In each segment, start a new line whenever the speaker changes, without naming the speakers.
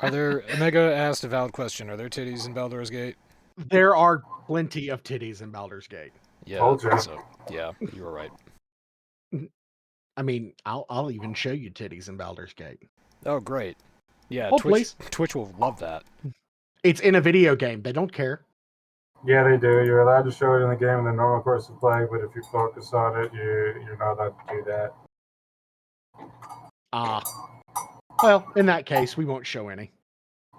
Are there... Omega asked a valid question. Are there titties in Baldur's Gate?
There are plenty of titties in Baldur's Gate.
Yeah,
Told ya.
so, yeah, you were right.
I mean, I'll even show you titties in Baldur's Gate.
Oh, great. Yeah,
Hold, please.
Twitch will love that.
It's in a video game. They don't care.
Yeah, they do. You're allowed to show it in the game in the normal course of play, but if you focus on it, you're not allowed to do that.
Well, in that case, we won't show any.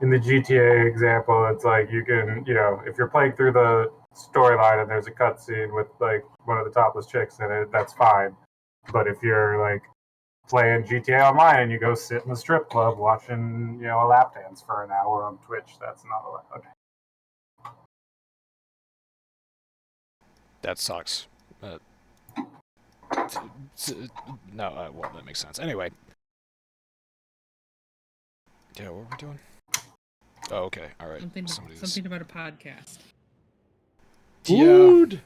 In the GTA example, it's like you can, if you're playing through the storyline and there's a cutscene with like one of the topless chicks in it, that's fine. But if you're like playing GTA Online and you go sit in the strip club watching, a lap dance for an hour on Twitch, that's not allowed.
That sucks. No, well, that makes sense. Anyway. Yeah, what were we doing? Oh, okay. All right.
Something about a podcast.
Food.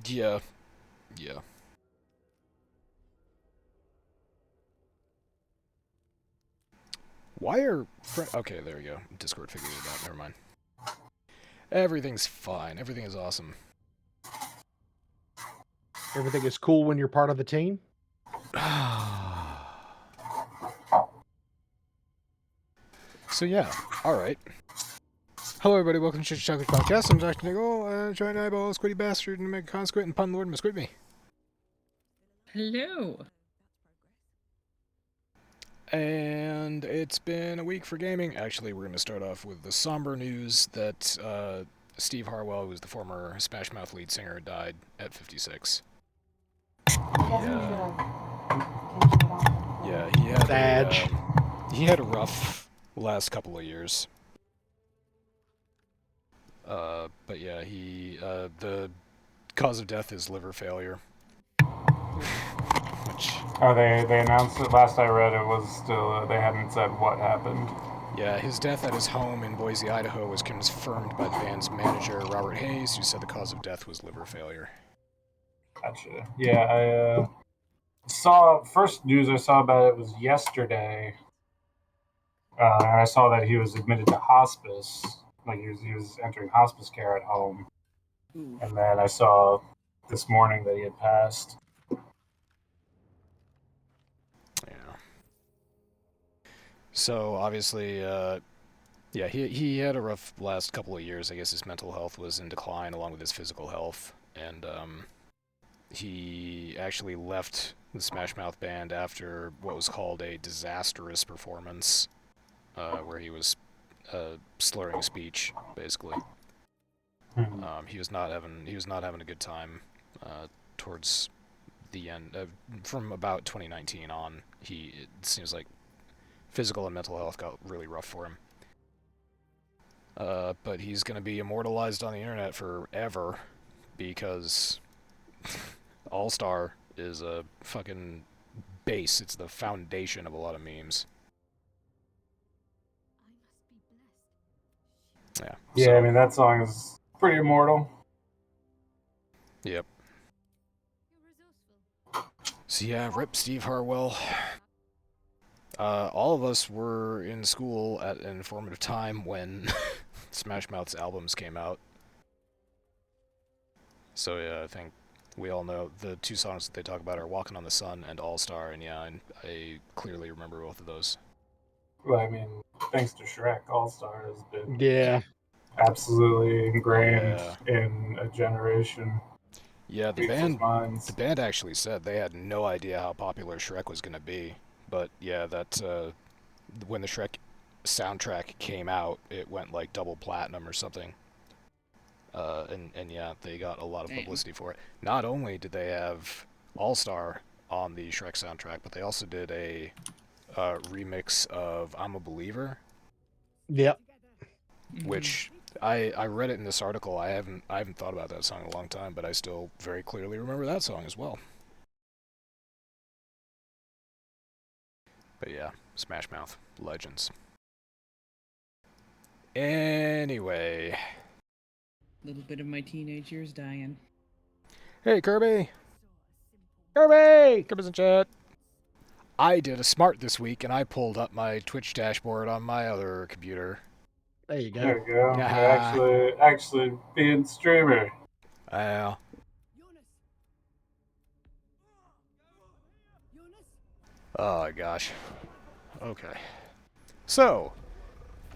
Yeah. Why are... Okay, there we go. Discord figured it out. Never mind. Everything's fine. Everything is awesome.
Everything is cool when you're part of the team?
So yeah, alright. Hello everybody, welcome to Church of Chonkwij podcast. I'm DrNiggle, Giant Eyeball, Squiddy Bastard, and OmegaConstruct, and Pun Lord Masquid me.
Hello.
And it's been a week for gaming. Actually, we're going to start off with the somber news that Steve Harwell, who was the former Smash Mouth lead singer, died at 56. Yeah, he had a rough last couple of years. But yeah, the cause of death is liver failure.
Oh, they announced it. Last I read, it was still, they hadn't said what happened.
Yeah, his death at his home in Boise, Idaho was confirmed by the band's manager, Robert Hayes, who said the cause of death was liver failure.
Gotcha. Yeah, first news I saw about it was yesterday. And I saw that he was admitted to hospice. Like, he was entering hospice care at home.
Ooh.
And then I saw this morning that he had passed.
Yeah. So, obviously, yeah, he had a rough last couple of years. I guess his mental health was in decline along with his physical health. And, he actually left the Smash Mouth band after what was called a disastrous performance, where he was slurring speech, basically. He was not having a good time towards the end. From about 2019 on, it seems like physical and mental health got really rough for him. But he's going to be immortalized on the internet forever because All-Star is a fucking base. It's the foundation of a lot of memes. Yeah.
Yeah,
so,
I mean, that song is pretty immortal.
Yep. So yeah, rip Steve Harwell. All of us were in school at an informative time when Smash Mouth's albums came out. So yeah, I think we all know the two songs that they talk about are Walking on the Sun and All-Star, and yeah, I clearly remember both of those.
Well, I mean, thanks to Shrek, All-Star has been absolutely ingrained in a generation.
Yeah, the band actually said they had no idea how popular Shrek was going to be. But yeah, that when the Shrek soundtrack came out, it went like double platinum or something. And yeah, they got a lot of publicity for it. Not only did they have All-Star on the Shrek soundtrack, but they also did a remix of I'm a Believer.
Yep.
Which I read it in this article. I haven't thought about that song in a long time, but I still very clearly remember that song as well. But yeah, Smash Mouth, legends. Anyway.
A little bit of my teenage years dying.
Hey, Kirby! Kirby! Kirby's in chat! I did a smart this week, and I pulled up my Twitch dashboard on my other computer.
There you go.
There you go.
Yeah.
Actually being streamer.
Oh gosh. Okay. So,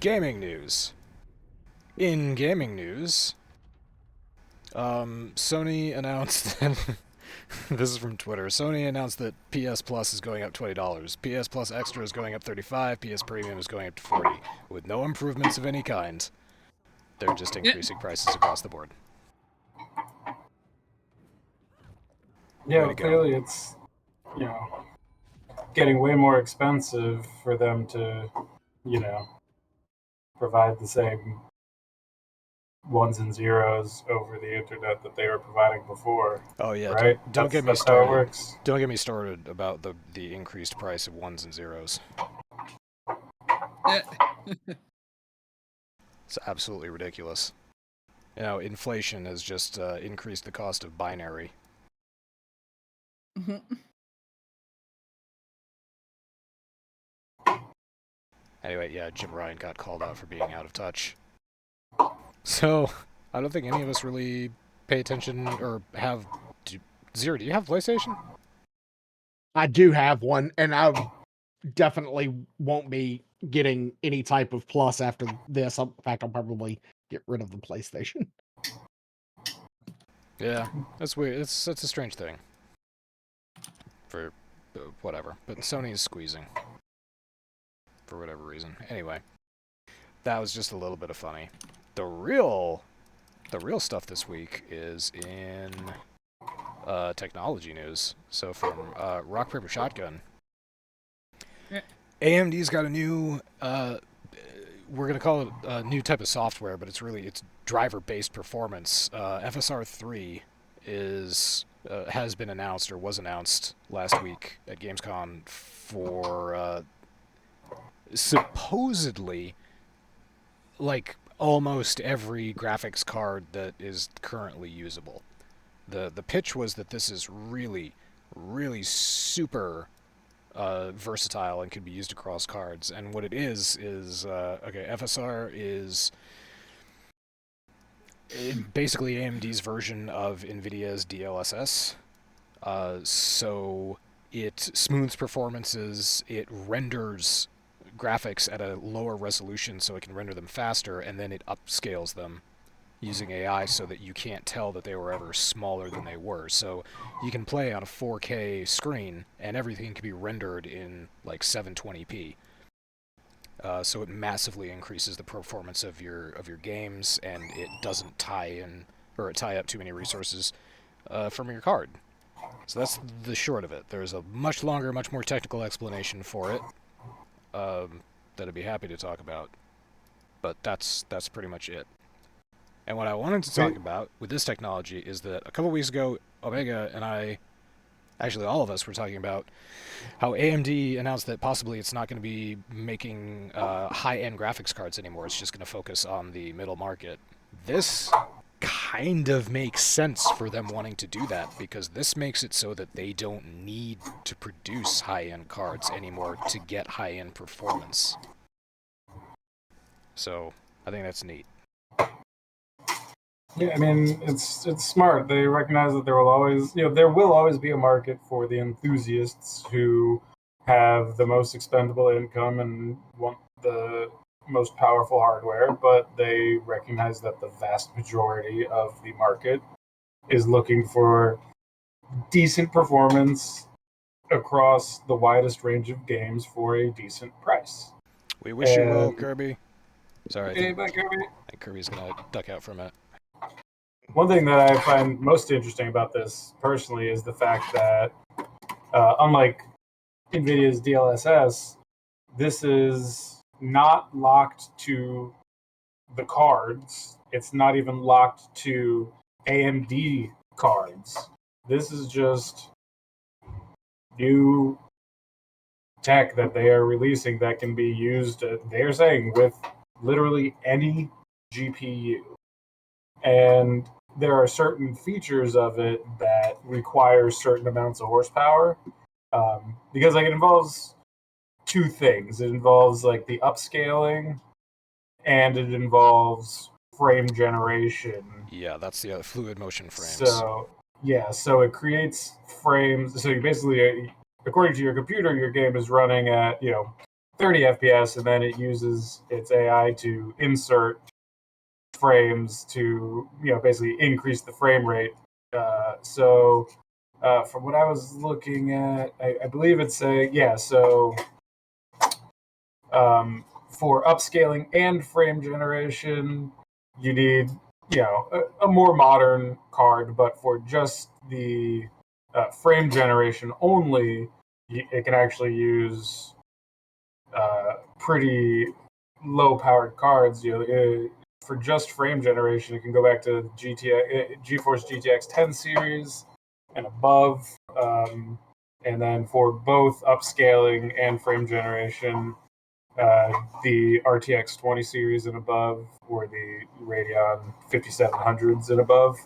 gaming news. In gaming news, Sony announced that this is from Twitter. Sony announced that PS Plus is going up $20. PS Plus Extra is going up $35. PS Premium is going up to $40, with no improvements of any kind. They're just increasing prices across the board.
Yeah, clearly it's, you know, getting way more expensive for them to, you know, provide the same ones and zeros over the internet that they were providing before.
Oh yeah,
right?
don't get me
That's how it
started.
works.
Don't get me started about the increased price of ones and zeros. It's absolutely ridiculous. You know, inflation has just increased the cost of binary. Anyway, yeah, Jim Ryan got called out for being out of touch. So, I don't think any of us really pay attention or have... Zero, do you have PlayStation?
I do have one, and I definitely won't be getting any type of plus after this. In fact, I'll probably get rid of the PlayStation.
Yeah, that's weird. It's a strange thing. For whatever. But Sony is squeezing. For whatever reason. Anyway, that was just a little bit of funny. The real stuff this week is in technology news. So from Rock Paper Shotgun, AMD's got a new we're gonna call it a new type of software, but it's driver-based performance. FSR 3 has been announced or was announced last week at Gamescom for supposedly like almost every graphics card that is currently usable. The pitch was that this is really, really super versatile and can be used across cards. And what it is okay, FSR is basically AMD's version of NVIDIA's DLSS. So it smooths performances, it renders graphics at a lower resolution so it can render them faster, and then it upscales them using AI so that you can't tell that they were ever smaller than they were. So you can play on a 4K screen and everything can be rendered in like 720p. So it massively increases the performance of your games, and it doesn't tie up too many resources from your card. So that's the short of it. There's a much longer, much more technical explanation for it that I'd be happy to talk about. But that's pretty much it. And what I wanted to talk about with this technology is that a couple weeks ago, Omega and I, actually all of us, were talking about how AMD announced that possibly it's not going to be making high-end graphics cards anymore. It's just going to focus on the middle market. This kind of makes sense for them wanting to do that, because this makes it so that they don't need to produce high-end cards anymore to get high-end performance. So I think that's neat.
Yeah, I mean, it's smart. They recognize that there will always be a market for the enthusiasts who have the most expendable income and want the most powerful hardware, but they recognize that the vast majority of the market is looking for decent performance across the widest range of games for a decent price.
We wish you well, Kirby. Sorry,
Hey, bye, Kirby.
I think Kirby's gonna duck out for a minute.
One thing that I find most interesting about this personally is the fact that, unlike NVIDIA's DLSS, this is not locked to the cards. It's not even locked to AMD cards. This is just new tech that they are releasing that can be used, they're saying, with literally any GPU. And there are certain features of it that require certain amounts of horsepower. because like it involves two things. It involves like the upscaling, and it involves frame generation.
Yeah, that's the other fluid motion frames.
So yeah, so it creates frames. So you basically, according to your computer, your game is running at 30 FPS, and then it uses its AI to insert frames to basically increase the frame rate. From what I was looking at, I believe it's for upscaling and frame generation, you need a more modern card, but for just the frame generation only, it can actually use pretty low powered cards. For just frame generation, it can go back to GeForce GTX 10 series and above. And then for both upscaling and frame generation, the RTX 20 series and above, or the Radeon 5700s and above,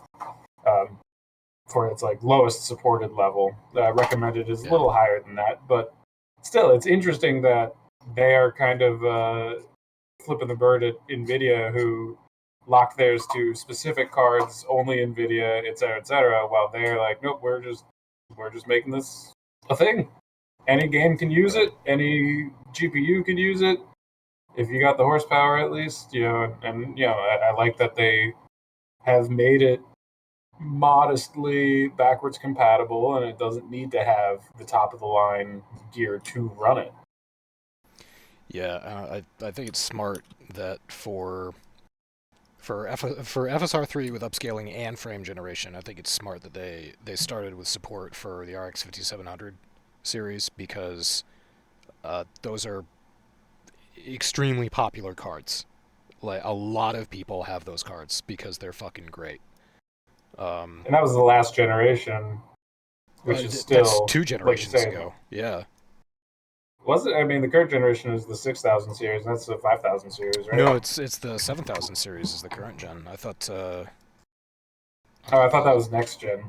for its like lowest supported level. Recommended is a little higher than that, but still, it's interesting that they are kind of flipping the bird at NVIDIA, who locked theirs to specific cards, only NVIDIA, et cetera, while they're like, nope, we're just making this a thing. Any game can use it. Any GPU can use it. If you got the horsepower, at least, I like that they have made it modestly backwards compatible, and it doesn't need to have the top of the line gear to run it.
Yeah, I think it's smart that for FSR3 with upscaling and frame generation, I think it's smart that they started with support for the RX 5700 series, because those are extremely popular cards. Like, a lot of people have those cards because they're fucking great.
And that was the last generation, which is still
that's 2 generations ago. Yeah.
Was it? I mean, the current generation is the 6000 series, and that's the 5000 series, right?
No, it's the 7000 series is the current gen. I thought.
I thought that was next gen.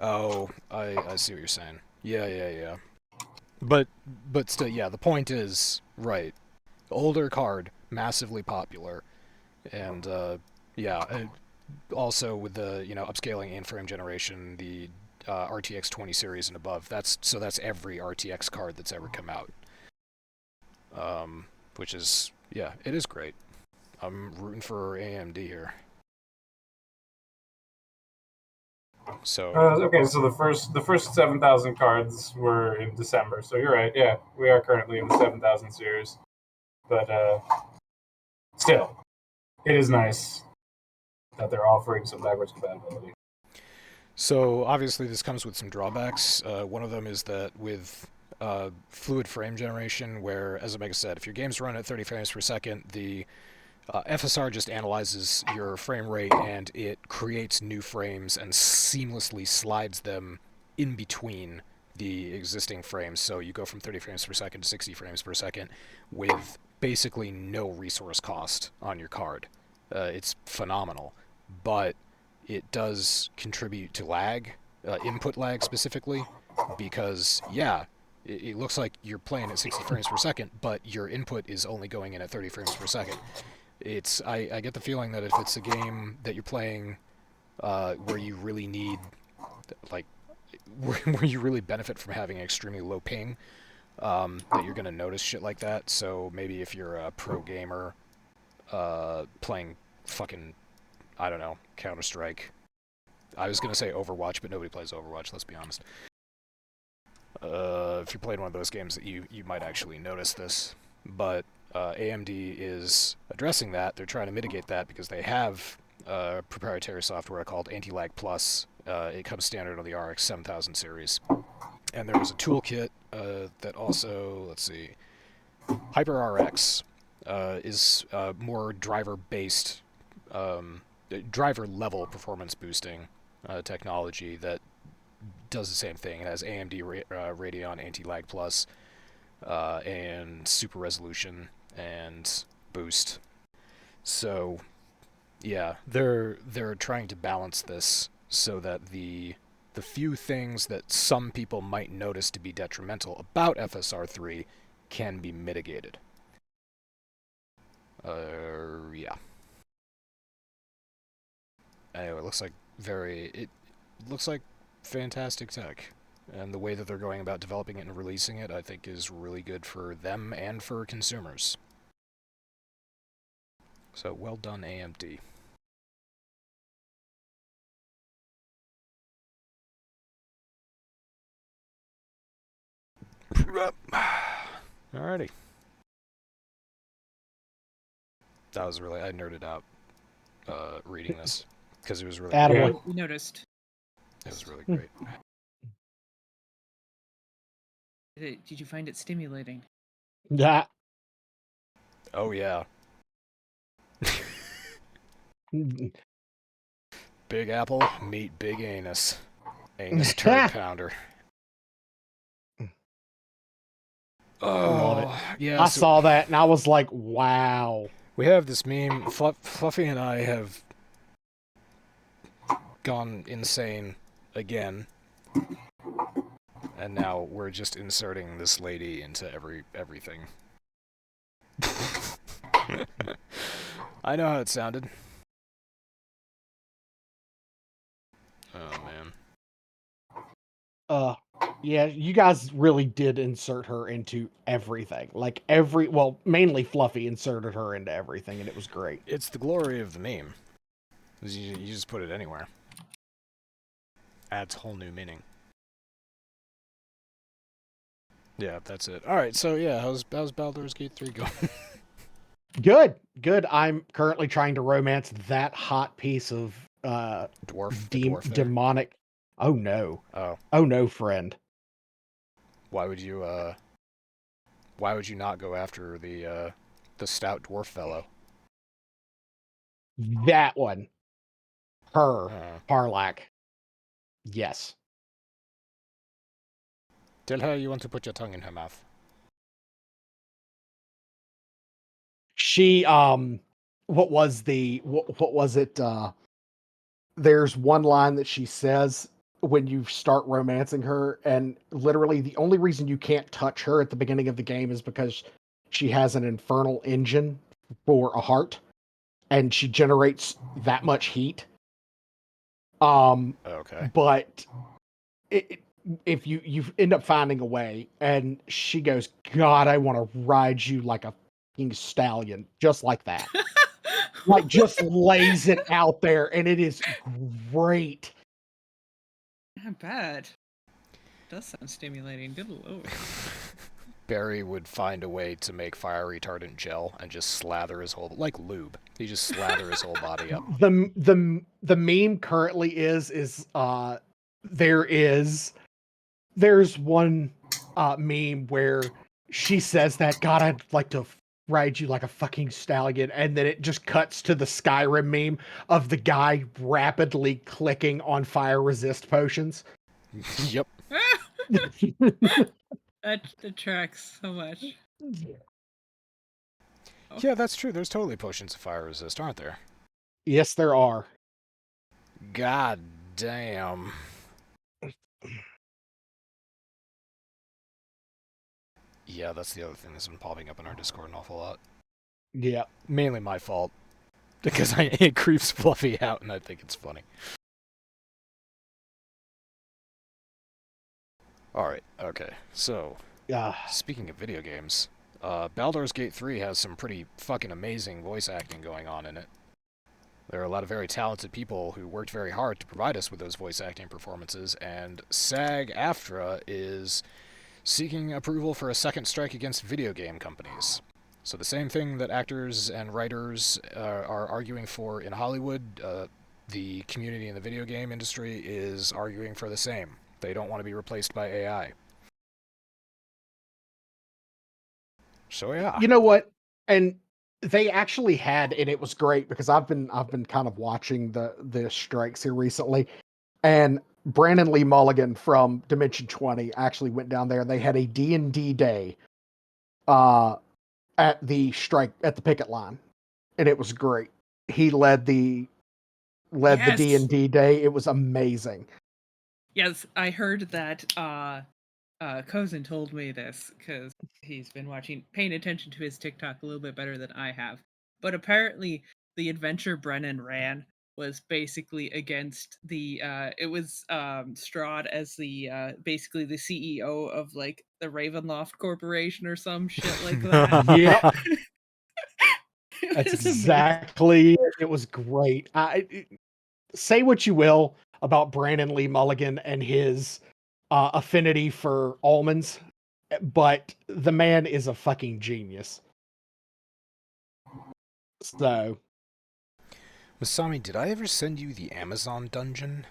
Oh, I see what you're saying. Yeah. But still, yeah. The point is right. Older card, massively popular, and also with the upscaling and frame generation, the RTX 20 series and above. That's every RTX card that's ever come out. Which is it is great. I'm rooting for AMD here. So
okay, so the first 7000 cards were in December. So you're right. Yeah, we are currently in the 7000 series, but still, it is nice that they're offering some backwards compatibility.
So obviously this comes with some drawbacks. One of them is that with fluid frame generation, where, as Omega said, if your game's run at 30 frames per second, the FSR just analyzes your frame rate and it creates new frames and seamlessly slides them in between the existing frames. So you go from 30 frames per second to 60 frames per second with basically no resource cost on your card. It's phenomenal, but it does contribute to lag, input lag specifically, because it looks like you're playing at 60 frames per second, but your input is only going in at 30 frames per second. I get the feeling that if it's a game that you're playing where you really need, like, where you really benefit from having extremely low ping, that you're going to notice shit like that. So maybe if you're a pro gamer playing fucking, I don't know, Counter-Strike. I was going to say Overwatch, but nobody plays Overwatch, let's be honest. If you're playing one of those games, that you might actually notice this. But AMD is addressing that. They're trying to mitigate that because they have proprietary software called Anti-Lag Plus. It comes standard on the RX 7000 series. And there was a toolkit that also, let's see, HyperRX is more driver-based, driver-level performance boosting technology that does the same thing. It has AMD Radeon Anti-Lag Plus and Super Resolution and Boost. So, yeah, they're trying to balance this so that the the few things that some people might notice to be detrimental about FSR3 can be mitigated. Yeah. Anyway, it looks like fantastic tech. And the way that they're going about developing it and releasing it, I think, is really good for them and for consumers. So, well done, AMD. Alrighty. That was really... I nerded out reading this, because it was really...
Attaboy.
We noticed.
It was really great.
Did you find it stimulating?
Yeah.
Oh, yeah. Big apple, meet big anus. Anus turd pounder.
Love
Oh, yeah.
I saw that and I was like, wow.
We have this meme. Fluffy and I have gone insane again. And now we're just inserting this lady into everything. I know how it sounded. Oh, man.
Yeah, you guys really did insert her into everything. Like well, mainly Fluffy inserted her into everything, and it was great.
It's the glory of the meme. You just put it anywhere. Adds whole new meaning. Yeah, that's it. Alright, so yeah, how's Baldur's Gate 3 going?
Good. I'm currently trying to romance that hot piece of
dwarf there?
demonic. Oh no.
Oh.
Oh no, friend.
Why would you not go after the stout dwarf fellow?
That one. Her. Parlak. Yes.
Tell her you want to put your tongue in her mouth.
She what was it? There's one line that she says when you start romancing her, and literally the only reason you can't touch her at the beginning of the game is because she has an infernal engine for a heart, and she generates that much heat.
Okay.
But if you end up finding a way, and she goes, God, I want to ride you like a fucking stallion, just like that. Like, just lays it out there, and it is great.
Not bad. Does sound stimulating. Good lord.
Barry would find a way to make fire retardant gel and just slather his whole, like lube. He just slather his whole body up.
The meme currently is there's one meme where she says that, God, I'd like to ride you like a fucking stallion, and then it just cuts to the Skyrim meme of the guy rapidly clicking on fire resist potions.
Yep.
That tracks so much.
Yeah, that's true. There's totally potions of fire resist, aren't there?
Yes, there are.
God damn. Yeah, that's the other thing that's been popping up in our Discord an awful lot.
Yeah.
Mainly my fault. Because it creeps Fluffy out and I think it's funny. Alright, okay. So, speaking of video games, Baldur's Gate 3 has some pretty fucking amazing voice acting going on in it. There are a lot of very talented people who worked very hard to provide us with those voice acting performances, and SAG-AFTRA is seeking approval for a second strike against video game companies. So the same thing that actors and writers are arguing for in Hollywood, the community in the video game industry is arguing for the same. They don't want to be replaced by AI. So yeah.
You know what? And they actually had, and it was great because I've been kind of watching the strikes here recently, and Brandon Lee Mulligan from Dimension 20 actually went down there. They had a D&D day at the picket line, and it was great. He led the
Yes.
D&D day. It was amazing.
Yes, I heard that Cozen told me this because he's been paying attention to his TikTok a little bit better than I have. But apparently, the adventure Brennan ran was basically against the. It was Strahd as the basically the CEO of like the Ravenloft Corporation or some shit like that.
Yep.
It
That's
was amazing.
exactly it. It was great. Say what you will about Brandon Lee Mulligan and his affinity for almonds, but the man is a fucking genius. So,
Masami, did I ever send you the Amazon dungeon?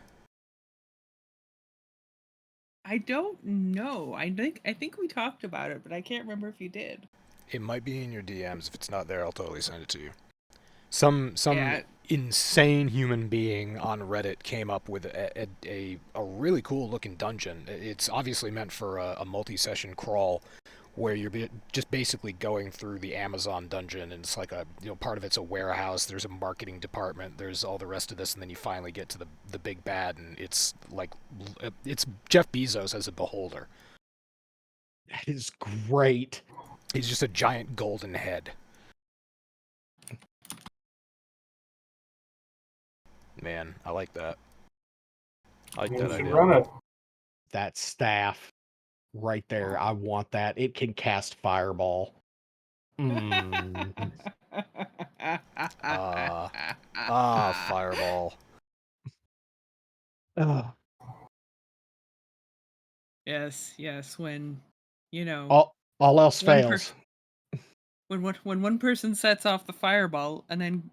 I don't know. I think we talked about it, but I can't remember if you did.
It might be in your DMs. If it's not there, I'll totally send it to you. Some
Yeah.
insane human being on Reddit came up with a really cool looking dungeon. It's obviously meant for a multi-session crawl where you're just basically going through the Amazon dungeon, and it's like part of it's a warehouse, there's a marketing department, there's all the rest of this, and then you finally get to the big bad, and it's like it's Jeff Bezos as a beholder.
that is great.
He's just a giant golden head. Man, I like that. I like
You
that
should
idea.
run it.
That staff right there. I want that. It can cast fireball. Mm.
Fireball.
Ugh.
Yes, yes. When
All else
one
fails.
when one person sets off the fireball, and then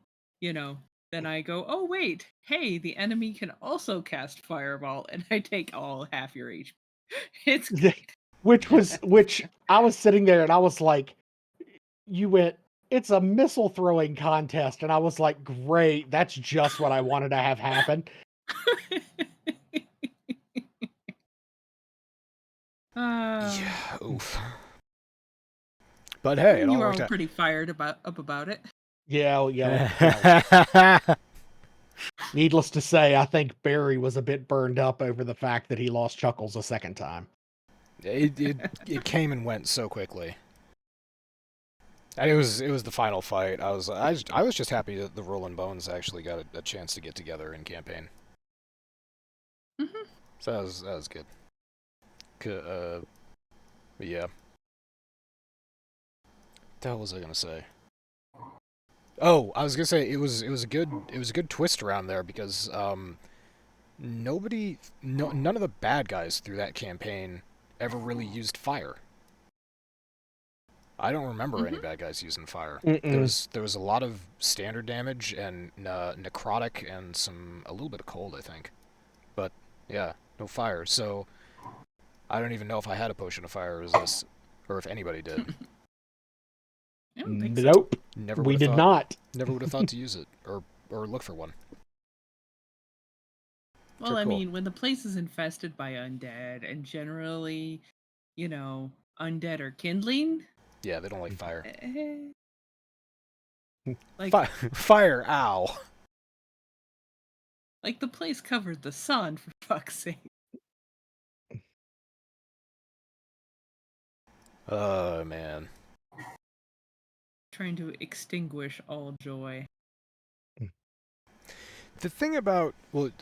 then I go, oh wait, hey, the enemy can also cast fireball, and I take all half your HP. It's great.
Which I was sitting there and I was like, you went, it's a missile throwing contest, and I was like, great, that's just what I wanted to have happen.
Yeah, oof. But hey, it
You
all
were
worked
all
out.
pretty fired up about it.
Yeah. Needless to say, I think Barry was a bit burned up over the fact that he lost Chuckles a second time.
It came and went so quickly. And it was the final fight. I was just happy that the Rolling Bones actually got a chance to get together in campaign.
Mm-hmm.
So that was good. But yeah. What the hell was I gonna say? Oh, I was gonna say it was a good twist around there because none of the bad guys through that campaign ever really used fire. I don't remember any bad guys using fire.
Mm-mm.
There was a lot of standard damage and necrotic and a little bit of cold, I think. But yeah, no fire. So I don't even know if I had a potion of fire resist or if anybody did.
I don't think so.
Nope.
Never
We
would
did
have thought.
not.
Never would have thought to use it or look for one.
Well,
Sure,
I
cool.
mean, when the place is infested by undead, and generally, undead are kindling.
Yeah, they don't like fire.
Like
Fire! Ow!
like the place covered the sun, for fuck's sake.
Oh man.
Trying to extinguish all joy.
The thing about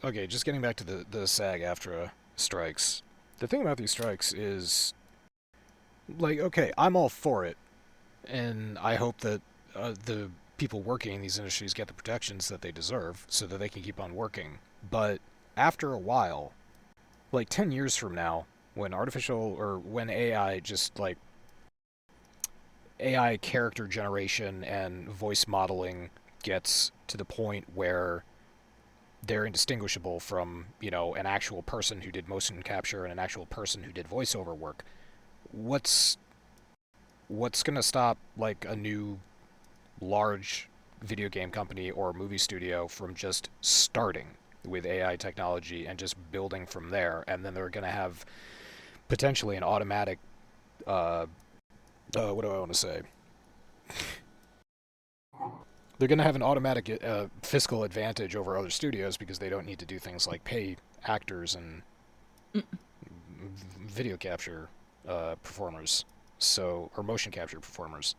okay, just getting back to the SAG-AFTRA strikes. The thing about these strikes is, like, okay, I'm all for it, and I hope that the people working in these industries get the protections that they deserve so that they can keep on working. But after a while, like 10 years from now, when when AI just like AI character generation and voice modeling gets to the point where they're indistinguishable from, an actual person who did motion capture and an actual person who did voiceover work. What's gonna stop like a new large video game company or movie studio from just starting with AI technology and just building from there, and then they're gonna have potentially an automatic what do I want to say? They're going to have an automatic fiscal advantage over other studios because they don't need to do things like pay actors and video capture performers, or motion capture performers.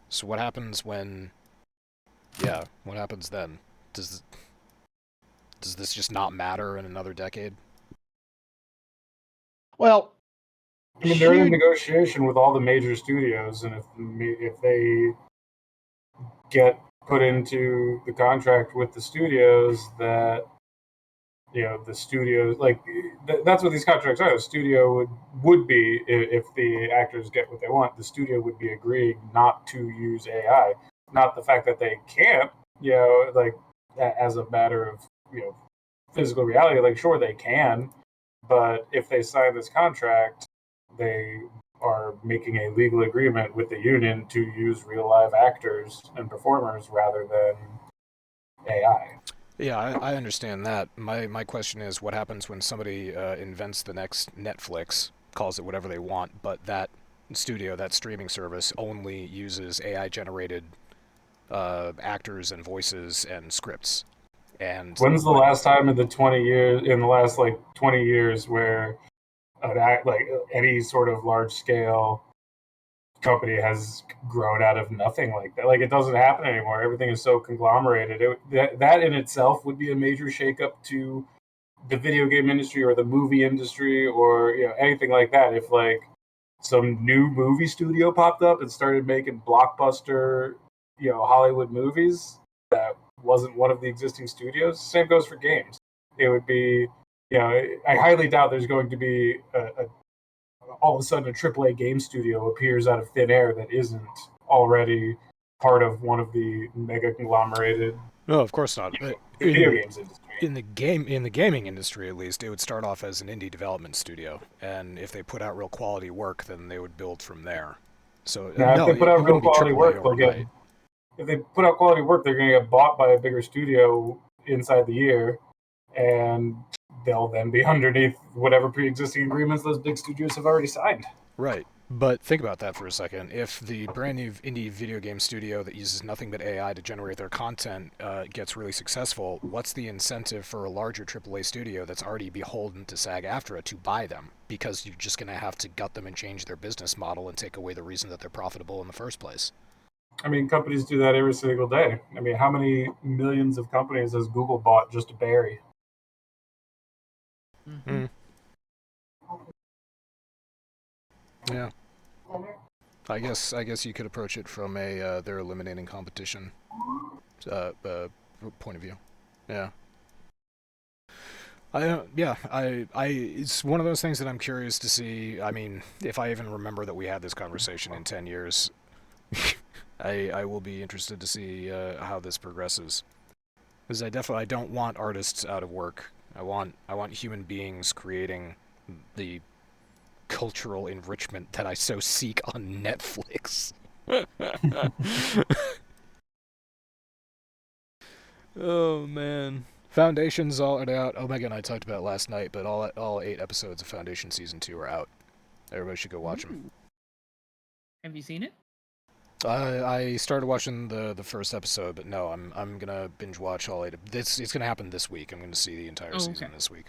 So what happens when? Yeah, what happens then? Does this just not matter in another decade?
Well,
I mean, they're in a negotiation with all the major studios, and if they get put into the contract with the studios, that the studios that's what these contracts are. The studio would be, if the actors get what they want, the studio would be agreeing not to use AI. Not the fact that they can't, as a matter of physical reality. Like, sure, they can, but if they sign this contract, they are making a legal agreement with the union to use real live actors and performers rather than AI.
Yeah, I understand that. My question is, what happens when somebody invents the next Netflix, calls it whatever they want, but that studio, that streaming service, only uses AI-generated actors and voices and scripts? And
When's the last time in the last 20 years, where any sort of large scale company has grown out of nothing like that? Like, it doesn't happen anymore. Everything is so conglomerated. That in itself would be a major shakeup to the video game industry or the movie industry, or anything like that. If some new movie studio popped up and started making blockbuster Hollywood movies that wasn't one of the existing studios. Same goes for games. It would be, I highly doubt there's going to be all of a sudden a AAA game studio appears out of thin air that isn't already part of one of the mega conglomerated
no, of course not.
video games industry.
In the gaming industry, at least, it would start off as an indie development studio, and if they put out real quality work, then they would build from there. So
Now,
no,
if they put out
it
real
wouldn't be
quality
AAA
work,
overnight.
if they put out quality work, they're going to get bought by a bigger studio inside the year, and they'll then be underneath whatever pre-existing agreements those big studios have already signed.
Right. But think about that for a second. If the brand new indie video game studio that uses nothing but AI to generate their content gets really successful, what's the incentive for a larger AAA studio that's already beholden to SAG-AFTRA to buy them? Because you're just going to have to gut them and change their business model and take away the reason that they're profitable in the first place.
I mean, companies do that every single day. I mean, how many millions of companies has Google bought just to bury?
Mm-hmm.
Yeah. I guess you could approach it from a they're eliminating competition point of view. Yeah. It's one of those things that I'm curious to see. I mean, if I even remember that we had this conversation in 10 years, I will be interested to see how this progresses. Because I don't want artists out of work. I want human beings creating the cultural enrichment that I so seek on Netflix. Oh man. Foundation's all out. Omega and I talked about it last night, but all 8 episodes of Foundation Season 2 are out. Everybody should go watch them.
Have you seen it?
I started watching the first episode, but no, I'm gonna binge watch all 8. It's gonna happen this week. I'm gonna see the entire season this week.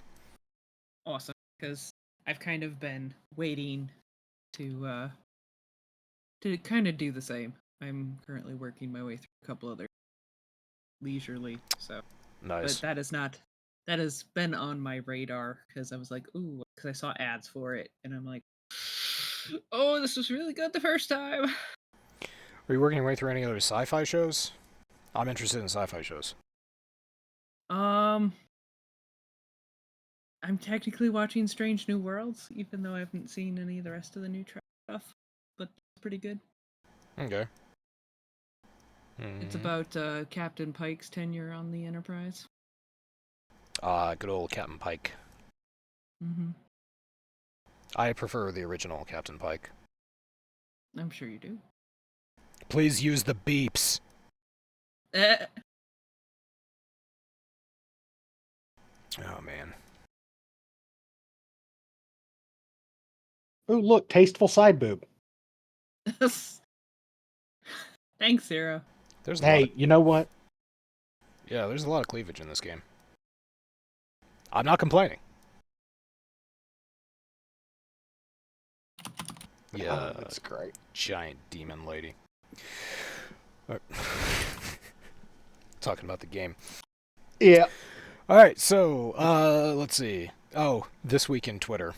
Awesome, because I've kind of been waiting to kind of do the same. I'm currently working my way through a couple other leisurely, so
Nice.
But that has been on my radar because I was like, ooh, because I saw ads for it, and I'm like, oh, this was really good the first time.
Are you working your way through any other sci-fi shows? I'm interested in sci-fi shows.
I'm technically watching Strange New Worlds, even though I haven't seen any of the rest of the new stuff, but it's pretty good.
Okay.
It's about Captain Pike's tenure on the Enterprise.
Good old Captain Pike.
Mm-hmm.
I prefer the original Captain Pike.
I'm sure you do.
Please use the beeps.
Oh
man.
Oh, look, tasteful side boob.
Thanks, Zero.
Hey, you know what?
Yeah, there's a lot of cleavage in this game. I'm not complaining. Yeah,
that's great.
Giant demon lady. Talking about the game.
Yeah.
All right, so let's see. Oh, this week in Twitter.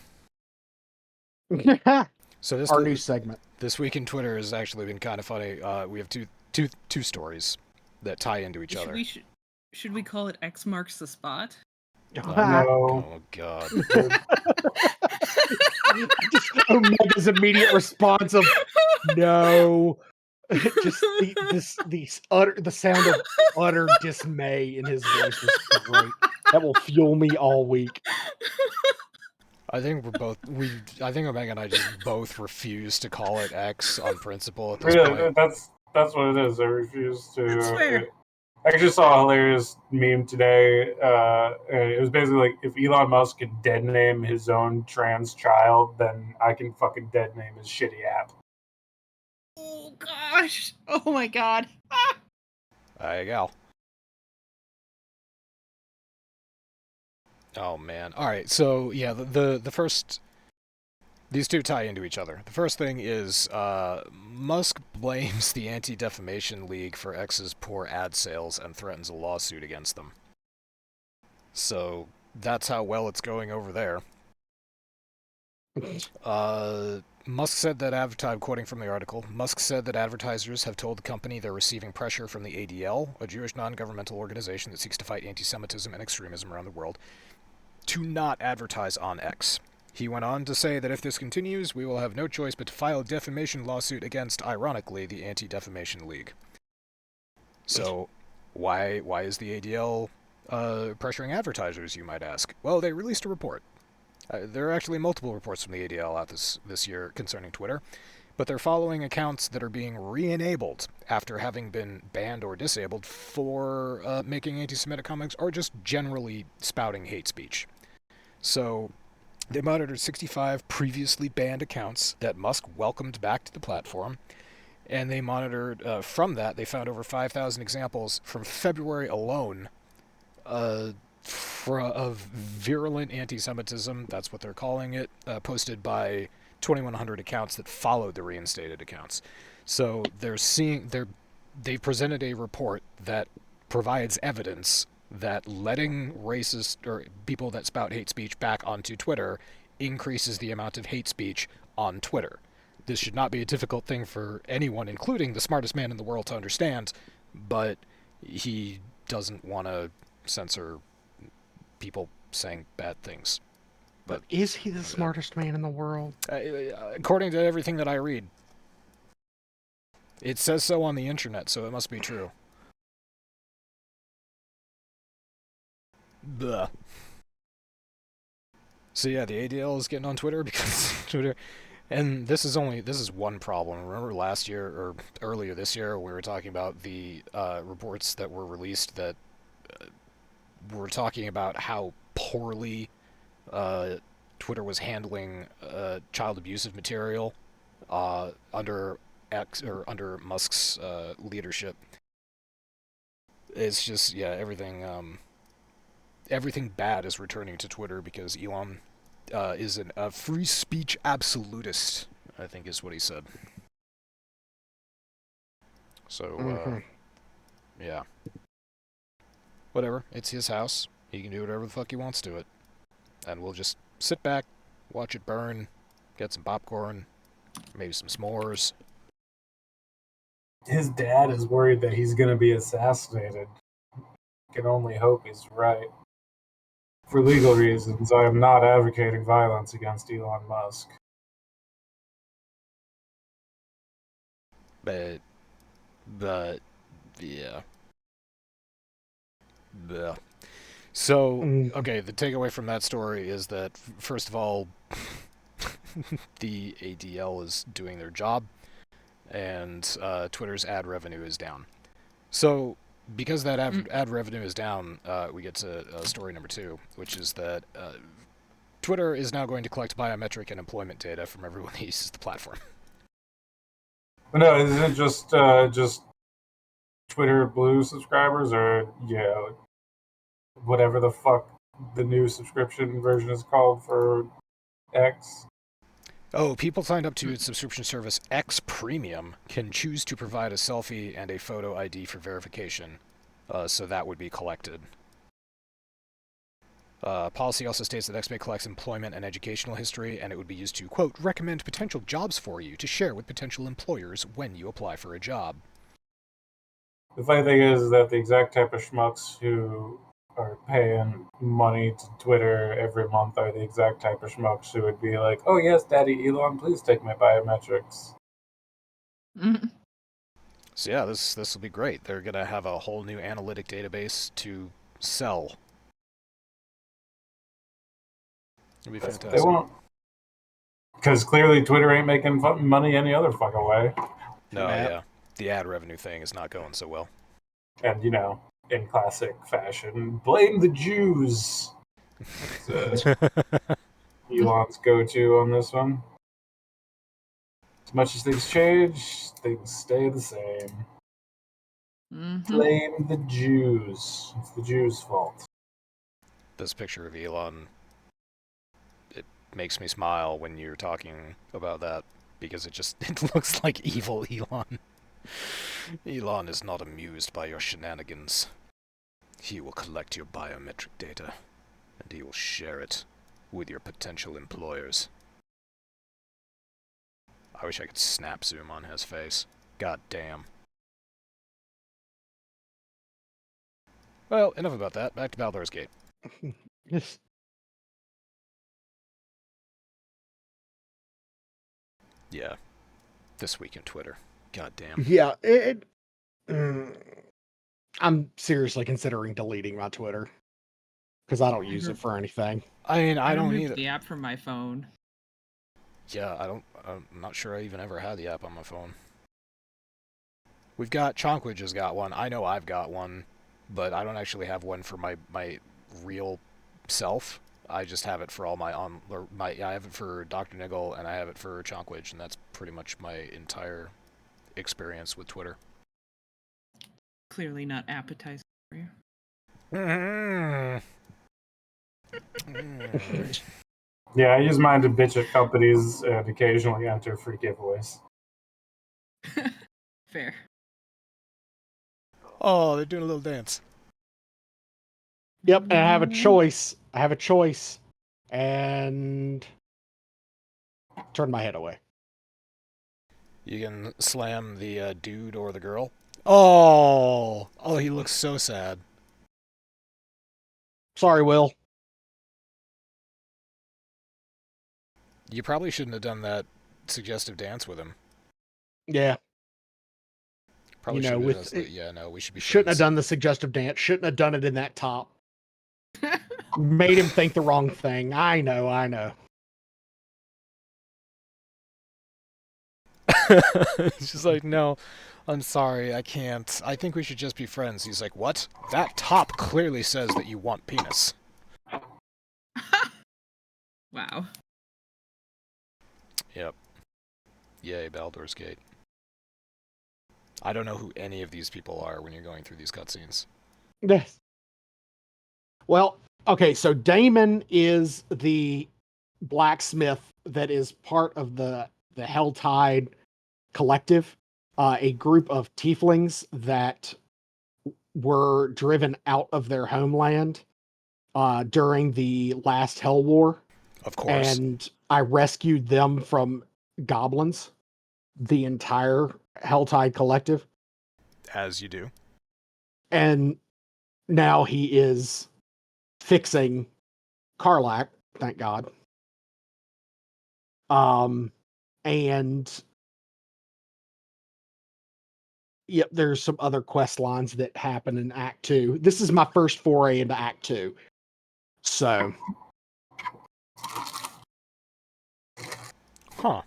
So
Our new segment.
This week in Twitter has actually been kind of funny. We have two stories that tie into each other.
Should we call it X marks the spot?
No.
Oh God.
Just Omega's immediate response of no. Just the sound of utter dismay in his voice was great. That will fuel me all week.
I think I think Omega and I just both refuse to call it X on principle at this point.
That's what it is. I refuse to.
That's fair.
I just saw a hilarious meme today. And it was basically like, if Elon Musk could dead name his own trans child, then I can fucking dead name his shitty app.
Oh gosh! Oh my god!
There you go. Oh man. All right. So yeah, the first. These two tie into each other. The first thing is Musk blames the Anti-Defamation League for X's poor ad sales and threatens a lawsuit against them. So that's how well it's going over there. Musk said that I'm quoting from the article, Musk said that advertisers have told the company they're receiving pressure from the ADL, a Jewish non-governmental organization that seeks to fight anti-Semitism and extremism around the world, to not advertise on X. He went on to say that if this continues, we will have no choice but to file a defamation lawsuit against, ironically, the Anti-Defamation League. So, why is the ADL pressuring advertisers, you might ask? Well, they released a report. There are actually multiple reports from the ADL out this year concerning Twitter, but they're following accounts that are being re-enabled after having been banned or disabled for making anti-Semitic comments or just generally spouting hate speech. So, they monitored 65 previously banned accounts that Musk welcomed back to the platform, and they monitored, from that, they found over 5,000 examples from February alone of virulent anti-Semitism, that's what they're calling it, posted by 2,100 accounts that followed the reinstated accounts. So they presented a report that provides evidence that letting racist or people that spout hate speech back onto Twitter increases the amount of hate speech on Twitter. This should not be a difficult thing for anyone, including the smartest man in the world, to understand, but he doesn't want to censor people saying bad things.
But is he the smartest man in the world?
According to everything that I read. It says so on the internet, so it must be true. Blah. So yeah, the ADL is getting on Twitter because Twitter, and this is one problem. Remember last year or earlier this year we were talking about the reports that were released that were talking about how poorly Twitter was handling child abusive material under Musk's leadership. It's just everything bad is returning to Twitter because Elon is a free speech absolutist, I think is what he said. So, yeah. Whatever, it's his house. He can do whatever the fuck he wants to it. And we'll just sit back, watch it burn, get some popcorn, maybe some s'mores.
His dad is worried that he's going to be assassinated. Can only hope he's right. For legal reasons, I am not advocating violence against Elon Musk.
But yeah. Blech. So, okay, the takeaway from that story is that, first of all, the ADL is doing their job, and Twitter's ad revenue is down. So, because that ad revenue is down, we get to story number 2, which is that Twitter is now going to collect biometric and employment data from everyone that uses the platform.
No, isn't it just Twitter Blue subscribers, or whatever the fuck the new subscription version is called for X?
Oh, people signed up to its subscription service X Premium can choose to provide a selfie and a photo ID for verification, so that would be collected. Policy also states that XMA collects employment and educational history, and it would be used to, quote, recommend potential jobs for you to share with potential employers when you apply for a job.
The funny thing is that the exact type of schmucks who are paying money to Twitter every month are the exact type of schmucks who would be like, "Oh yes, Daddy Elon, please take my biometrics."
Mhm.
So yeah, this will be great. They're gonna have a whole new analytic database to sell. It'll be
That's what
fantastic.
they want. Because clearly Twitter ain't making money any other fucking way.
No,
Yep.
yeah, the ad revenue thing is not going so well.
And, in classic fashion, blame the Jews. That's Elon's go-to on this one. As much as things change, things stay the same.
Mhm.
Blame the Jews. It's the Jews' fault.
This picture of Elon, it makes me smile when you're talking about that, because it looks like evil Elon. Elon is not amused by your shenanigans. He will collect your biometric data, and he will share it with your potential employers. I wish I could snap zoom on his face. God damn. Well, enough about that. Back to Baldur's Gate.
Yes.
Yeah. This week in Twitter. God damn.
Yeah, I'm seriously considering deleting my Twitter because I don't use it for anything.
I mean,
I
I don't
removed
either.
the app from my phone.
Yeah, I'm not sure I even ever had the app on my phone. We've got Chonkwij has got one. I know I've got one, but I don't actually have one for my real self. I just have it for all I have it for DrNiggle and I have it for Chonkwij, and that's pretty much my entire experience with Twitter.
Clearly not appetizing for you.
Yeah, I use mine to bitch at companies and occasionally enter free giveaways.
Fair.
Oh, they're doing a little dance.
Yep, and I have a choice. And turn my head away.
You can slam the dude or the girl. Oh, he looks so sad.
Sorry, Will.
You probably shouldn't have done that suggestive dance with him.
Yeah,
Probably should have just yeah, no, we should be
shouldn't
friends.
have done the suggestive dance. Shouldn't have done it in that top. Made him think the wrong thing. I know.
He's just like, no, I'm sorry, I can't. I think we should just be friends. He's like, what? That top clearly says that you want penis.
Wow.
Yep. Yay, Baldur's Gate. I don't know who any of these people are when you're going through these cutscenes.
Yes. Well, okay, so Damon is the blacksmith that is part of the Helltide Collective, a group of tieflings that were driven out of their homeland during the last Hell War.
Of course.
And I rescued them from goblins, the entire Helltide Collective.
As you do.
And now he is fixing Karlak, thank God. And yep, there's some other quest lines that happen in Act 2. This is my first foray into Act 2. So,
Huh.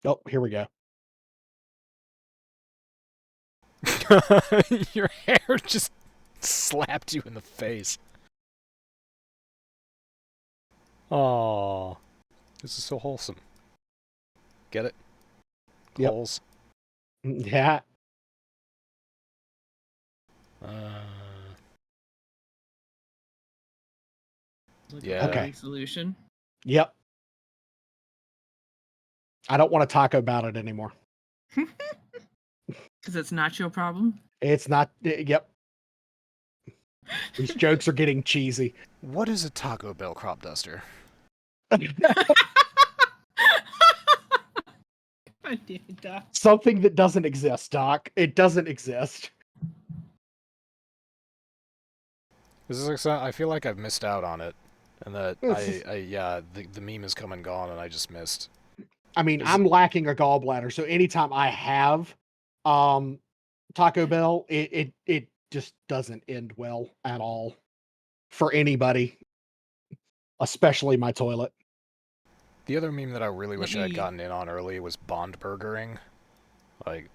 oh, here we go.
Your hair just slapped you in the face. Oh, this is so wholesome. Get it?
Yep.
Holes.
Yeah.
Yeah.
Okay.
Solution.
Yep. I don't want to talk about it anymore.
Because it's not your problem.
It's not. Yep. These jokes are getting cheesy.
What is a Taco Bell crop duster?
I did, Doc.
Something that doesn't exist, Doc. It doesn't exist.
This is I feel like I've missed out on it, and that the meme has come and gone, and I just missed.
I mean, I'm lacking a gallbladder, so anytime I have Taco Bell, it just doesn't end well at all for anybody, especially my toilet.
The other meme that I really wish I had gotten in on early was bond burgering. Like,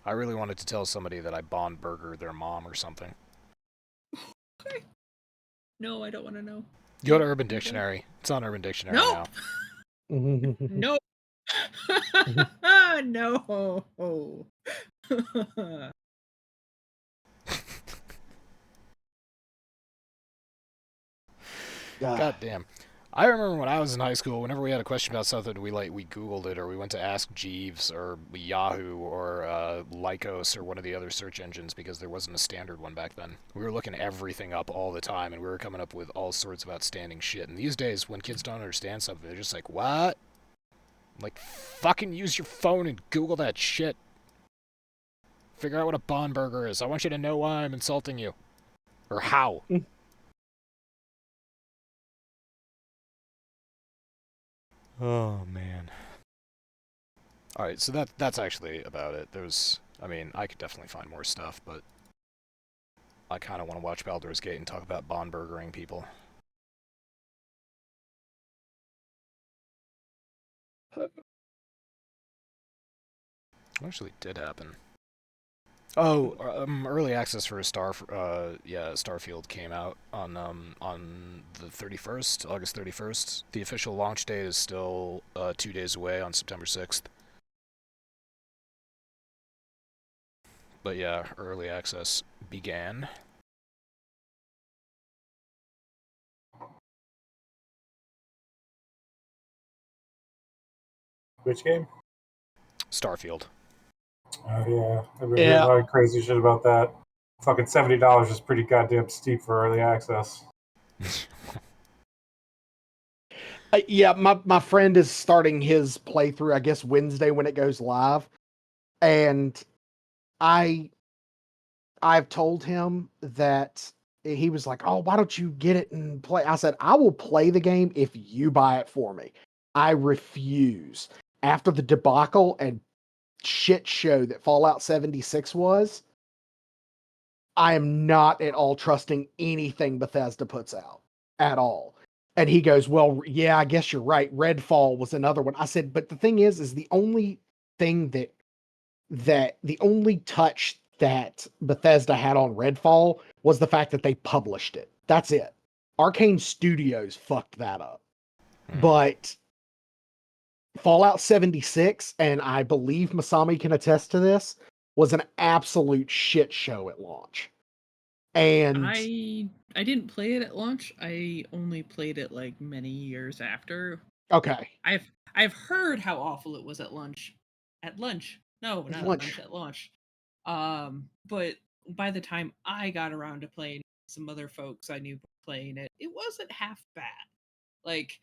I really wanted to tell somebody that I bond burger their mom or something.
No, I don't want to know.
Go to Urban Dictionary. It's on Urban Dictionary now.
No. No.
God damn. I remember when I was in high school, whenever we had a question about something, we Googled it, or we went to Ask Jeeves, or Yahoo, or Lycos, or one of the other search engines, because there wasn't a standard one back then. We were looking everything up all the time, and we were coming up with all sorts of outstanding shit. And these days, when kids don't understand something, they're just like, what? Like, fucking use your phone and Google that shit. Figure out what a bond burger is. I want you to know why I'm insulting you. Or how. Oh, man. Alright, so that's actually about it. I mean, I could definitely find more stuff, but I kind of want to watch Baldur's Gate and talk about bond burgering people. What actually did happen? Oh, early access for Starfield came out on the 31st, August 31st. The official launch date is still 2 days away on September 6th. But yeah, early access began.
Which game?
Starfield.
Oh yeah, I've been hearing a lot of crazy shit about that. Fucking $70 is pretty goddamn steep for early access.
Yeah, my friend is starting his playthrough, I guess, Wednesday when it goes live. And I've told him that he was like, oh, why don't you get it and play? I said, I will play the game if you buy it for me. I refuse. After the debacle and shit show that Fallout 76 was, I am not at all trusting anything Bethesda puts out at all. And he goes, well, yeah, I guess you're right. Redfall was another one. I said, but the thing is the only thing that the only touch that Bethesda had on Redfall was the fact that they published it. That's it. Arcane Studios fucked that up. But Fallout 76, and I believe Masami can attest to this, was an absolute shit show at launch. And
I didn't play it at launch. I only played it like many years after.
Okay.
I've heard how awful it was at lunch. At lunch. No, not at lunch, at launch. But by the time I got around to playing, some other folks I knew playing it, it wasn't half bad. Like,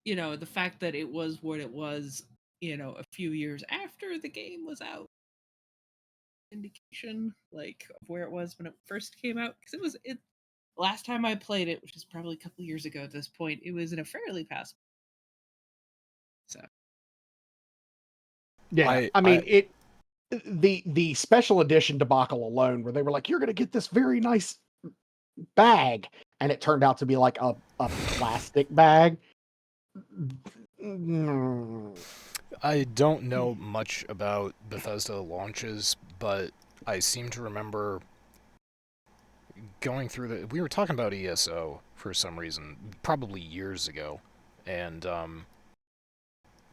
you know, the fact that it was what it was, you know, a few years after the game was out, indication like of where it was when it first came out, because it last time I played it, which is probably a couple years ago at this point, it was in a fairly passable. So
yeah, I mean the special edition debacle alone, where they were like, you're gonna get this very nice bag, and it turned out to be like a plastic bag.
I don't know much about Bethesda launches, but I seem to remember going through we were talking about ESO for some reason, probably years ago, and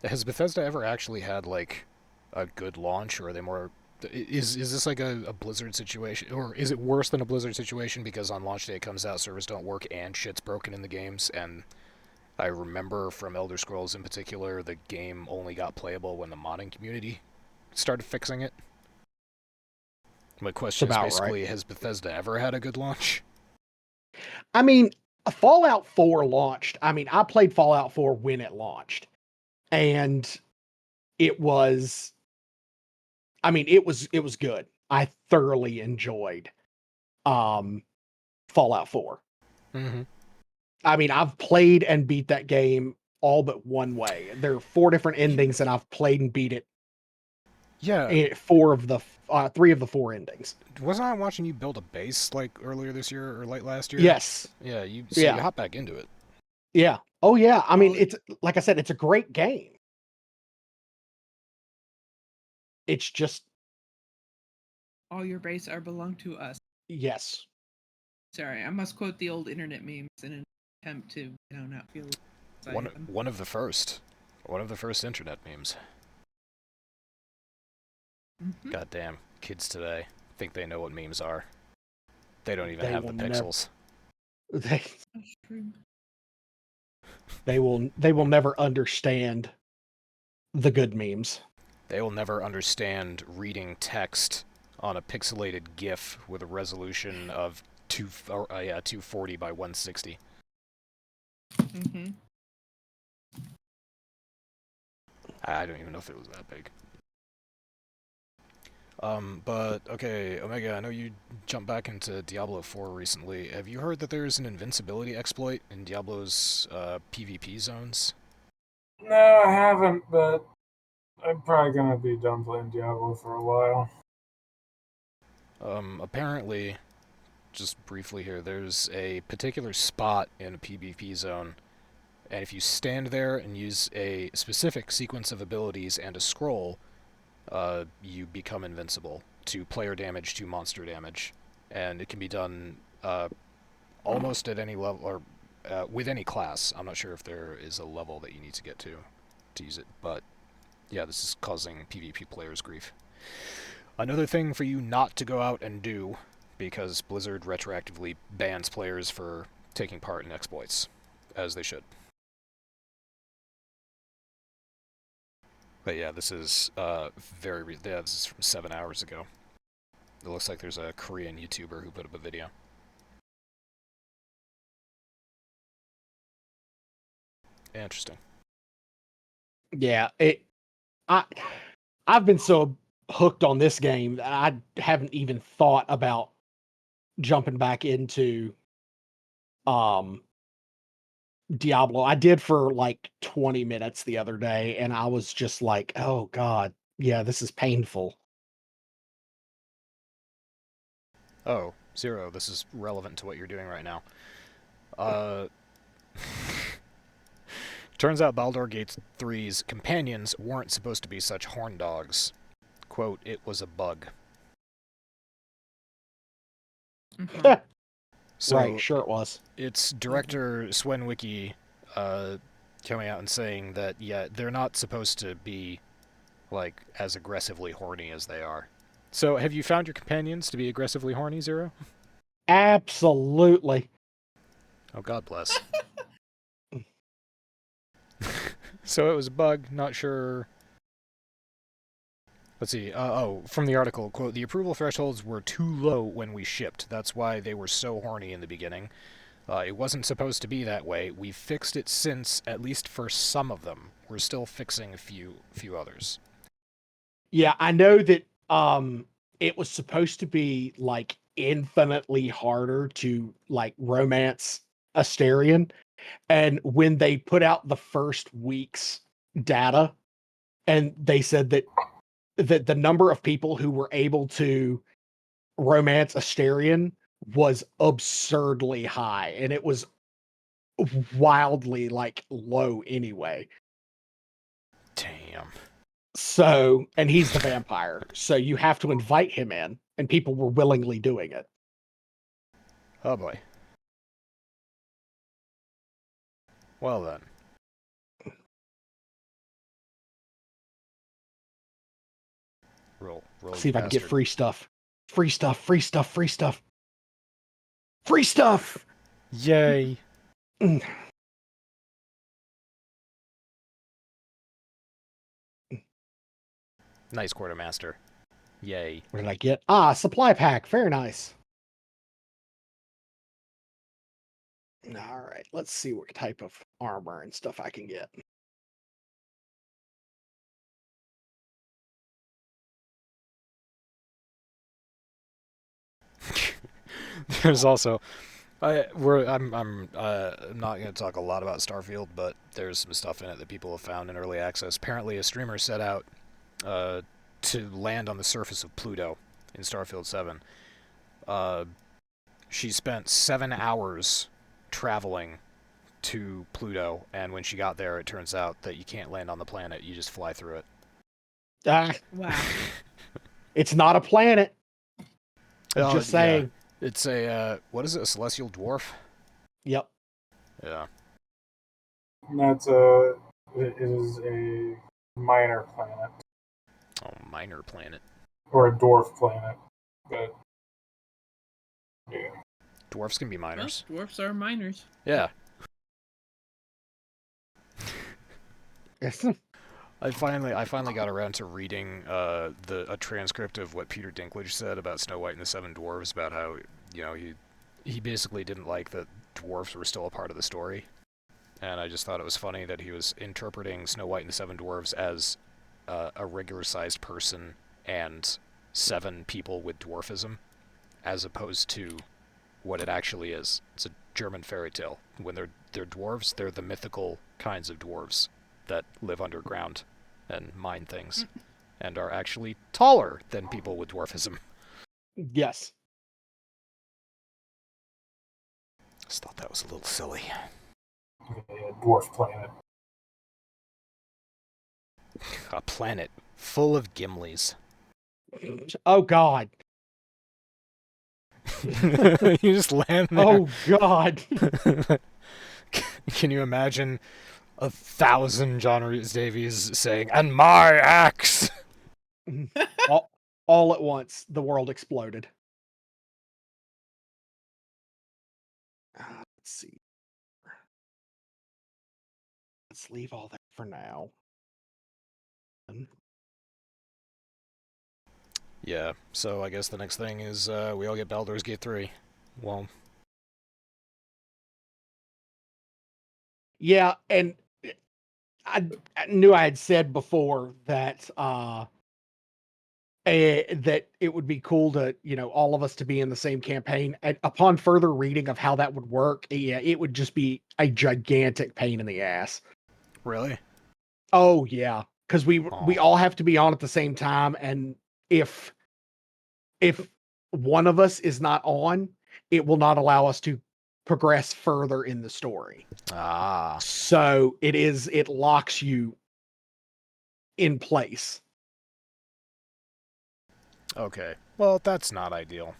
has Bethesda ever actually had like a good launch, or are they more? Is this like a Blizzard situation, or is it worse than a Blizzard situation because on launch day it comes out, servers don't work, and shit's broken in the games, and I remember from Elder Scrolls in particular, the game only got playable when the modding community started fixing it. My question is
about
basically, has Bethesda ever had a good launch?
I mean, Fallout 4 launched. I mean, I played Fallout 4 when it launched, and it was. I mean, it was good. I thoroughly enjoyed um, Fallout 4.
Mm-hmm.
I mean, I've played and beat that game all but one way. There are 4 different endings, and I've played and beat it.
Yeah.
3 of the 4 endings.
Wasn't I watching you build a base like earlier this year or late last year?
Yes.
Yeah. You
Yeah.
hop back into it.
Yeah. Oh yeah. I mean,
Well,
it's like I said, it's a great game. It's just
all your base are belong to us.
yes.
Sorry, I must quote the old internet memes in an attempt to, not feel as I am.
One of the first internet memes.
Mhm.
Goddamn, kids today think they know what memes are. They don't even
They
have the
will never.
pixels.
They
That's true.
they will never understand the good memes.
They will never understand reading text on a pixelated GIF with a resolution of 240 by 160.
Mhm.
I don't even know if it was that big. But okay, Omega, I know you jumped back into Diablo 4 recently. Have you heard that there's an invincibility exploit in Diablo's PvP zones?
No, I haven't, but I'm probably gonna be done playing Diablo for a while.
Apparently, just briefly here, there's a particular spot in a PvP zone, and if you stand there and use a specific sequence of abilities and a scroll, you become invincible to player damage, to monster damage, and it can be done almost at any level, or with any class. I'm not sure if there is a level that you need to get to use it, but yeah, this is causing PvP players grief. Another thing for you not to go out and do, because Blizzard retroactively bans players for taking part in exploits, as they should. But yeah, this is this is from 7 hours ago. It looks like there's a Korean YouTuber who put up a video. Interesting.
Yeah, I I've been so hooked on this game that I haven't even thought about jumping back into um Diablo. I did for like 20 minutes the other day, and I was just like, "Oh God, yeah, this is painful."
Oh, Zero, this is relevant to what you're doing right now. Uh, turns out Baldur Gate 3's companions weren't supposed to be such horn dogs. Quote, it was a bug.
Mhm.
So,
Right, sure it was.
it's director Swen Wiki coming out and saying that, yeah, they're not supposed to be, like, as aggressively horny as they are. So, have you found your companions to be aggressively horny, Zero?
Absolutely.
Oh, God bless. So it was a bug, not sure. Let's see. From the article, quote, the approval thresholds were too low when we shipped. That's why they were so horny in the beginning. It wasn't supposed to be that way. We've fixed it since, at least for some of them. We're still fixing a few others.
Yeah, I know that it was supposed to be like infinitely harder to like romance Asterion. And when they put out the first week's data, and they said that the number of people who were able to romance Asterion was absurdly high, and it was wildly like low anyway.
Damn.
So, and he's the vampire, so you have to invite him in, and people were willingly doing it.
Oh boy. Well then. Roll
See
you
if I can get
bastard.
free stuff. Free stuff, free stuff, free stuff. Free stuff!
Yay.
Mm.
Nice, Quartermaster. Yay.
What did I get? Ah, supply pack. Very nice. All right, let's see what type of armor and stuff I can get.
There's also, I'm not going to talk a lot about Starfield, but there's some stuff in it that people have found in early access. Apparently, a streamer set out to land on the surface of Pluto in Starfield 7. She spent 7 hours traveling to Pluto, and when she got there, it turns out that you can't land on the planet; you just fly through it.
Ah,
Wow.
it's not a planet.
Oh,
Just saying.
Yeah. It's a what is it? A celestial dwarf?
Yep.
Yeah.
That's it is a minor planet
Oh, minor planet.
or a dwarf planet, but yeah.
Dwarfs can be
Well,
minors.
dwarfs are minors.
Yeah.
Yes.
I finally got around to reading a transcript of what Peter Dinklage said about Snow White and the Seven Dwarfs, about how, you know, he basically didn't like that dwarfs were still a part of the story. And I just thought it was funny that he was interpreting Snow White and the Seven Dwarfs as a regular-sized person and 7 people with dwarfism, as opposed to what it actually is. It's a German fairy tale. When they're dwarves, they're the mythical kinds of dwarves that live underground and mine things, and are actually taller than people with dwarfism.
Yes.
Just thought that was a little silly.
A dwarf planet.
A planet full of Gimlis.
Oh God.
You just land there.
Oh God.
Can you imagine 1,000 John Rhys Davies saying, "And my axe"?
all at once, the world exploded. Let's see. Let's leave all that for now.
Yeah, so I guess the next thing is we all get Baldur's Gate 3. Well,
Yeah, and I knew I had said before that that it would be cool to, all of us to be in the same campaign. And upon further reading of how that would work, yeah, it would just be a gigantic pain in the ass.
really?
Oh yeah, because we
Aw.
all have to be on at the same time, and if one of us is not on, it will not allow us to progress further in the story.
Ah,
So it locks you in place.
okay. Well, that's not ideal.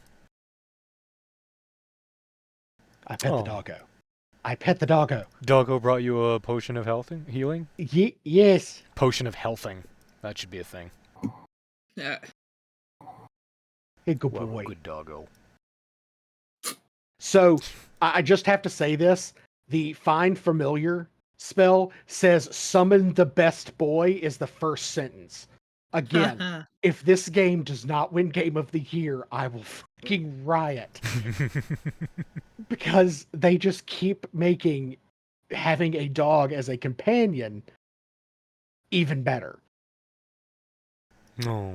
I pet
Oh.
the doggo. I pet the doggo.
Doggo brought you a potion of healing?
Yes.
Potion of healthing. That should be a thing.
Yeah.
Hey, good
Whoa,
boy.
good doggo.
So I just have to say this. The Find Familiar spell says summon the best boy is the first sentence. Again, if this game does not win Game of the Year, I will fucking riot. Because they just keep making having a dog as a companion even better.
No.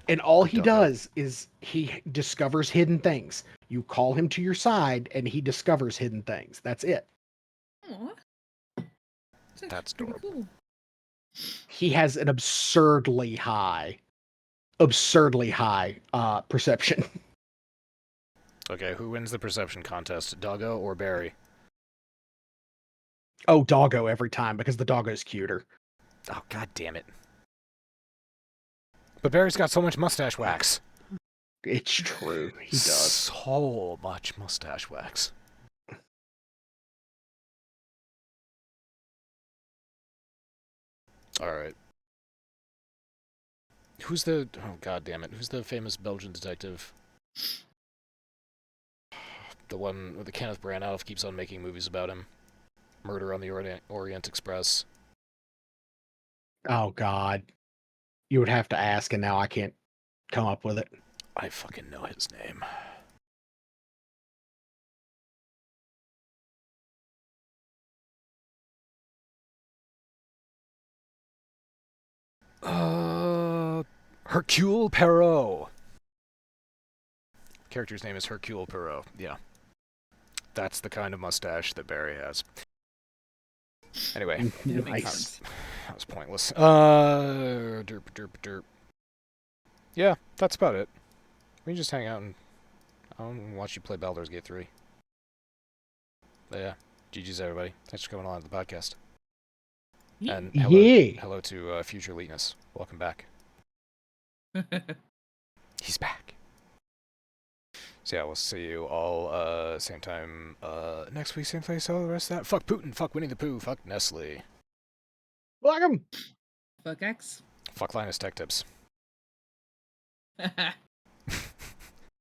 And all
Good
he
doggo.
does is he discovers hidden things. You call him to your side and he discovers hidden things. That's it.
Aw.
That's
pretty
adorable.
cool.
He has an absurdly high perception.
Okay, who wins the perception contest, Doggo or Barry?
Oh, doggo every time because the doggo's cuter.
Oh, god damn it. But Barry's got so much mustache wax.
It's true. He does.
So much mustache wax. Alright. Who's the... Oh, god damn it. Who's the famous Belgian detective? The one with the Kenneth Branagh keeps on making movies about him. Murder on the Orient Express.
Oh God. You would have to ask, and now I can't come up with it.
I fucking know his name. Hercule Poirot. Character's name is Hercule Poirot. Yeah. That's the kind of mustache that Barry has. Anyway,
That makes
Nice.
sense.
that was pointless. Derp. Yeah, that's about it. We can just hang out and watch you play Baldur's Gate 3. But yeah, GG's everybody. Thanks for coming on to the podcast. And hello to Future Eliteness. Welcome back. He's back. So yeah, we'll see you all same time next week, same place, all the rest of that. Fuck Putin, fuck Winnie the Pooh, fuck Nestle.
Fuck 'em.
Fuck X.
Fuck Linus Tech Tips.